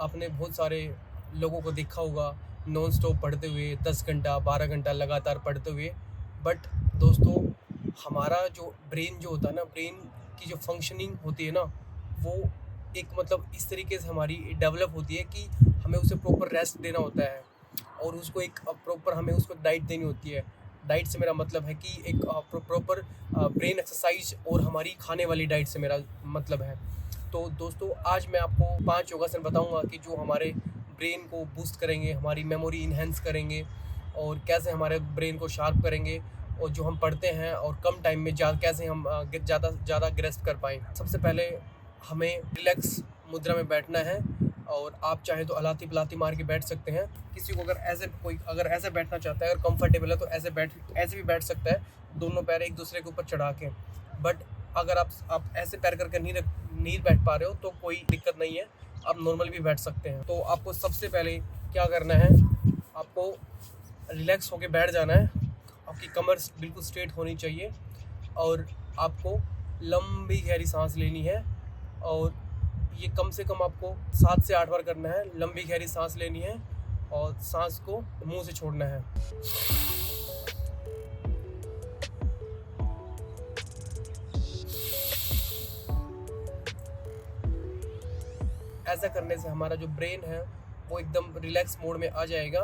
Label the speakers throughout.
Speaker 1: आपने बहुत सारे लोगों को देखा होगा नॉन स्टॉप पढ़ते हुए 10 घंटा 12 घंटा लगातार पढ़ते हुए। बट दोस्तों, हमारा जो ब्रेन जो होता है ना, ब्रेन की जो फंक्शनिंग होती है ना, वो एक मतलब इस तरीके से हमारी डेवलप होती है कि हमें उसे प्रॉपर रेस्ट देना होता है और उसको एक प्रॉपर हमें उसको डाइट देनी होती है। डाइट से मेरा मतलब है कि एक प्रॉपर ब्रेन एक्सरसाइज और हमारी खाने वाली डाइट से मेरा मतलब है। तो दोस्तों, आज मैं आपको 5 योगासन बताऊंगा कि जो हमारे ब्रेन को बूस्ट करेंगे, हमारी मेमोरी इन्हेंस करेंगे और कैसे हमारे ब्रेन को शार्प करेंगे, और जो हम पढ़ते हैं और कम टाइम में कैसे हम ज़्यादा ग्रेस्प कर पाएँ। सबसे पहले हमें रिलैक्स मुद्रा में बैठना है और आप चाहे तो अलाती पलाती मार के बैठ सकते हैं। किसी को अगर ऐसे बैठना चाहता है, अगर कंफर्टेबल है तो ऐसे भी बैठ सकता है, दोनों पैर एक दूसरे के ऊपर चढ़ा के। बट अगर आप ऐसे पैर करके नहीं बैठ पा रहे हो तो कोई दिक्कत नहीं है, आप नॉर्मल भी बैठ सकते हैं। तो आपको सबसे पहले क्या करना है, आपको रिलैक्स होके बैठ जाना है। आपकी कमर बिल्कुल स्ट्रेट होनी चाहिए और आपको लंबी गहरी सांस लेनी है और ये कम से कम आपको 7 से 8 बार करना है। लंबी गहरी सांस लेनी है और सांस को मुंह से छोड़ना है। ऐसा करने से हमारा जो ब्रेन है वो एकदम रिलैक्स मोड में आ जाएगा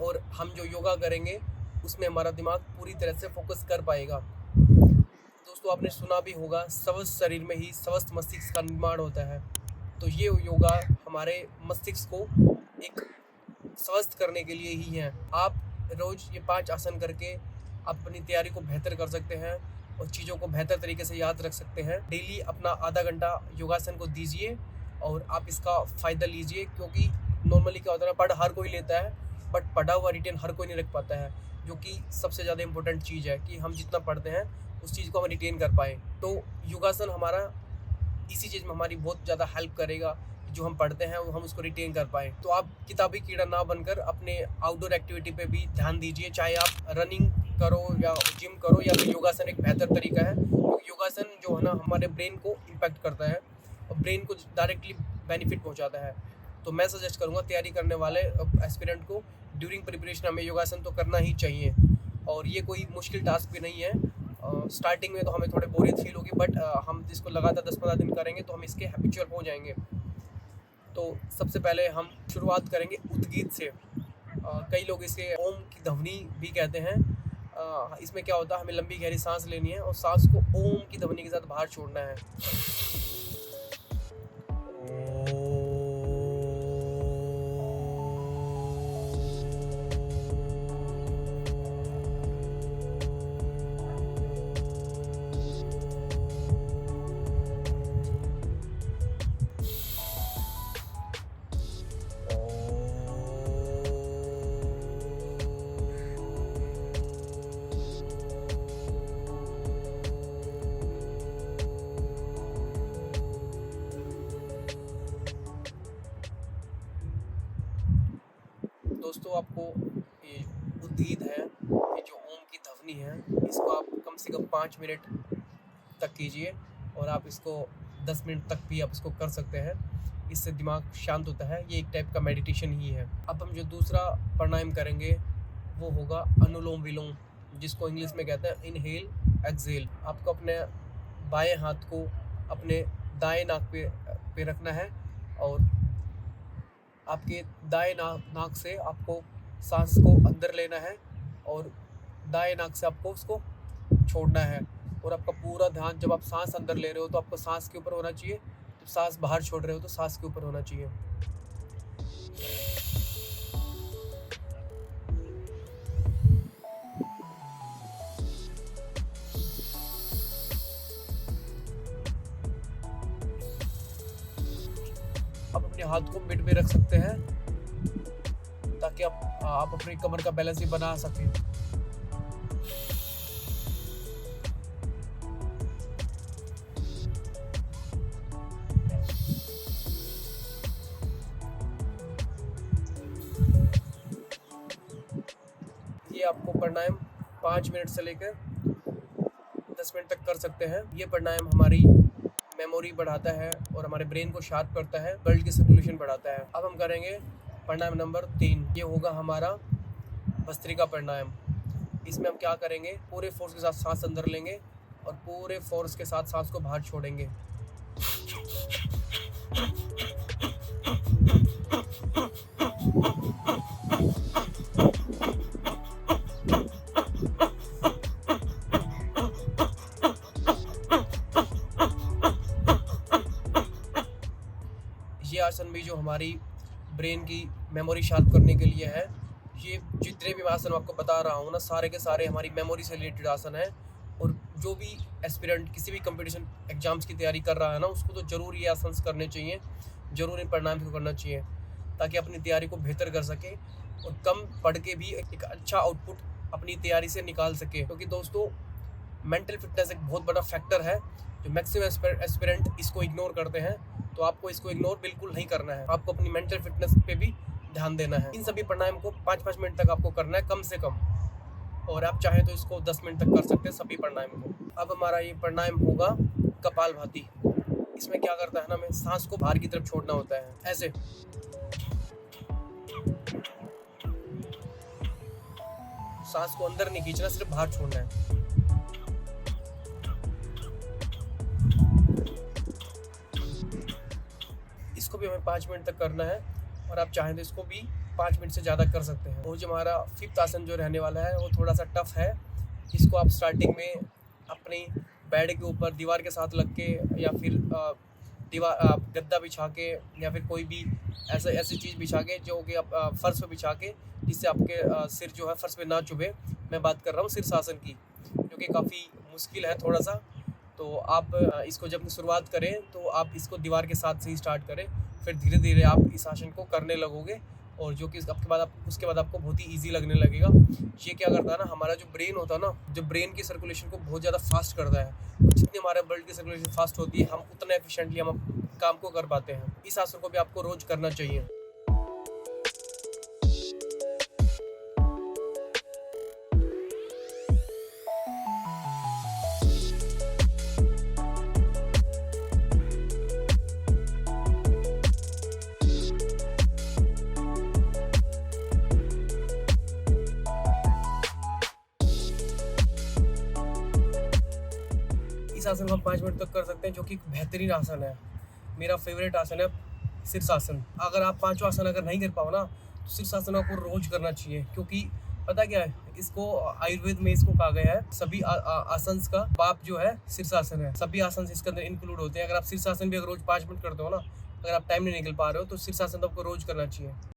Speaker 1: और हम जो योगा करेंगे उसमें हमारा दिमाग पूरी तरह से फोकस कर पाएगा। दोस्तों, आपने सुना भी होगा, स्वस्थ शरीर में ही स्वस्थ मस्तिष्क का निर्माण होता है। तो ये योगा हमारे मस्तिष्क को एक स्वस्थ करने के लिए ही है। आप रोज ये 5 आसन करके अपनी तैयारी को बेहतर कर सकते हैं और चीज़ों को बेहतर तरीके से याद रख सकते हैं। डेली अपना आधा घंटा योगासन को दीजिए और आप इसका फ़ायदा लीजिए, क्योंकि नॉर्मली क्या होता है ना, पढ़ हर कोई लेता है बट पढ़ा हुआ रिटेन हर कोई नहीं रख पाता है, जो कि सबसे ज़्यादा इम्पोर्टेंट चीज़ है कि हम जितना पढ़ते हैं उस चीज़ को हम रिटेन कर पाएँ। तो योगासन हमारा इसी चीज़ में हमारी बहुत ज़्यादा हेल्प करेगा, जो हम पढ़ते हैं वो हम उसको रिटेन कर पाएँ। तो आप किताबी कीड़ा ना बनकर अपने आउटडोर एक्टिविटी पे भी ध्यान दीजिए, चाहे आप रनिंग करो या जिम करो या फिर योगासन एक बेहतर तरीका है। क्योंकि योगासन जो है ना, हमारे ब्रेन को इम्पैक्ट करता है और ब्रेन को डायरेक्टली बेनिफिट पहुंचाता है। तो मैं सजेस्ट करूंगा तैयारी करने वाले एस्पिरेंट को ड्यूरिंग प्रिपरेशन हमें योगासन तो करना ही चाहिए और ये कोई मुश्किल टास्क भी नहीं है। स्टार्टिंग में तो हमें थोड़े बोरियत फील होगी, बट हम इसको लगातार 10-15 दिन करेंगे तो हम इसके हैबिचुअल हो जाएंगे। तो सबसे पहले हम शुरुआत करेंगे उद्गीत से। कई लोग इसे ओम की ध्वनि भी कहते हैं। इसमें क्या होता है, हमें लंबी गहरी सांस लेनी है और सांस को ओम की ध्वनि के साथ बाहर छोड़ना है। दोस्तों, आपको ये उद्गीत है, ये जो ओम की ध्वनि है, इसको आप कम से कम 5 मिनट तक कीजिए और आप इसको 10 मिनट तक भी आप इसको कर सकते हैं। इससे दिमाग शांत होता है, ये एक टाइप का मेडिटेशन ही है। अब हम जो दूसरा प्राणायाम करेंगे वो होगा अनुलोम विलोम, जिसको इंग्लिश में कहते हैं इनहेल एक्सहेल। आपको अपने बाएं हाथ को अपने दाएं नाक पे रखना है और आपके दाएं नाक से आपको सांस को अंदर लेना है और दाएं नाक से आपको उसको छोड़ना है। और आपका पूरा ध्यान, जब आप सांस अंदर ले रहे हो तो आपको सांस के ऊपर होना चाहिए, जब सांस बाहर छोड़ रहे हो तो सांस के ऊपर होना चाहिए। आप अपने हाथ को मिड में रख सकते हैं ताकि आप अपनी कमर का बैलेंस भी बना सकें। ये आपको प्राणायाम 5 मिनट से लेकर 10 मिनट तक कर सकते हैं। ये प्राणायाम हमारी मेमोरी बढ़ाता है, और हमारे ब्रेन को शार्प करता है, ब्लड की सर्कुलेशन बढ़ाता है। अब हम करेंगे प्राणायाम नंबर 3। ये होगा हमारा भस्त्रिका प्राणायाम। इसमें हम क्या करेंगे, पूरे फोर्स के साथ सांस अंदर लेंगे और पूरे फोर्स के साथ सांस को बाहर छोड़ेंगे। ये आसन भी जो हमारी ब्रेन की मेमोरी शार्प करने के लिए है। ये जितने भी आसन आपको बता रहा हूँ ना, सारे के सारे हमारी मेमोरी से रिलेटेड आसन है। और जो भी एस्पिरेंट किसी भी कंपटीशन एग्जाम्स की तैयारी कर रहा है ना, उसको तो ज़रूर ये आसन करने चाहिए, ज़रूर इन प्राणायाम को करना चाहिए, ताकि अपनी तैयारी को बेहतर कर सके और कम पढ़ के भी एक अच्छा आउटपुट अपनी तैयारी से निकाल सके। क्योंकि दोस्तों, मेंटल फिटनेस एक बहुत बड़ा फैक्टर है जो मैक्सिमम एस्पिरेंट इसको इग्नोर करते हैं। तो आपको इसको इग्नोर बिल्कुल नहीं करना है, आपको अपनी मेंटल फिटनेस पे भी ध्यान देना है। इन सभी प्राणायाम को 5-5 मिनट तक आपको करना है कम से कम, और आप चाहें तो इसको 10 मिनट तक कर सकते हैं सभी प्राणायाम को। अब हमारा ये प्राणायाम होगा कपालभाति। इसमें क्या करता है ना, हमें सांस को बाहर की तरफ छोड़ना होता है, ऐसे। सांस को अंदर नहीं खींचना, सिर्फ बाहर छोड़ना है। इसको भी हमें 5 मिनट तक करना है, और आप चाहें तो इसको भी 5 मिनट से ज़्यादा कर सकते हैं। वो जो हमारा 5th आसन जो रहने वाला है, वो थोड़ा सा टफ है। इसको आप स्टार्टिंग में अपनी बेड के ऊपर दीवार के साथ लग के, या फिर दीवार गद्दा बिछा के, या फिर कोई भी ऐसी चीज़ बिछा के जो कि आप फर्श पे बिछा के, जिससे आपके सिर जो है फर्श पे ना चुभे। मैं बात कर रहा हूँ शीर्षासन की, जो कि काफ़ी मुश्किल है थोड़ा सा। तो आप इसको जब शुरुआत करें तो आप इसको दीवार के साथ से ही स्टार्ट करें, फिर धीरे धीरे आप इस आसन को करने लगोगे, और जो कि उसके बाद आपको बहुत ही ईजी लगने लगेगा। ये क्या करता है ना, हमारा जो ब्रेन होता है ना, जो ब्रेन की सर्कुलेशन को बहुत ज़्यादा फास्ट करता है। जितनी हमारे ब्लड की सर्कुलेशन फास्ट होती है, हम उतना एफिशिएंटली हम काम को कर पाते हैं। इस आसन को भी आपको रोज करना चाहिए। इस आसन को हम 5 मिनट तक कर सकते हैं, जो कि बेहतरीन आसन है। मेरा फेवरेट आसन है शीर्षासन। अगर आप 5 आसन अगर नहीं कर पाओ ना, तो शीर्षासन आपको रोज करना चाहिए। क्योंकि पता क्या है, इसको आयुर्वेद में इसको कहा गया है, सभी आसन का बाप जो है शीर्षासन है। सभी आसन इसके अंदर इंक्लूड होते हैं। अगर आप शीर्षासन भी अगर रोज 5 मिनट करते हो ना, अगर आप टाइम नहीं निकल पा रहे हो, तो शीर्षासन तो आपको रोज करना चाहिए।